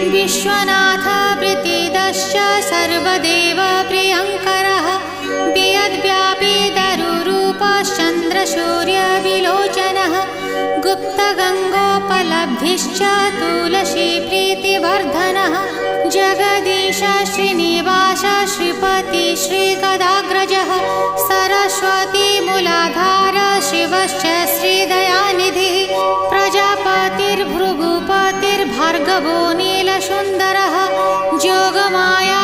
विश्वनाथ प्रीतिदश्च सर्वदेव प्रियङ्करः वियद्व्यापी दरुरूपश्चन्द्रसूर्यविलोचनः गुप्तगङ्गोपलब्धिश्च तुलसीप्रीतिवर्धनः जगदीश श्रीनिवास श्रीपति श्रीगदाग्रजः सरस्वतीमूलाधार शिवश्च श्रीदयानिधिः प्रजापतिर्भृगुपतिर्भार्गवो नीलसुन्दरः जोगमाया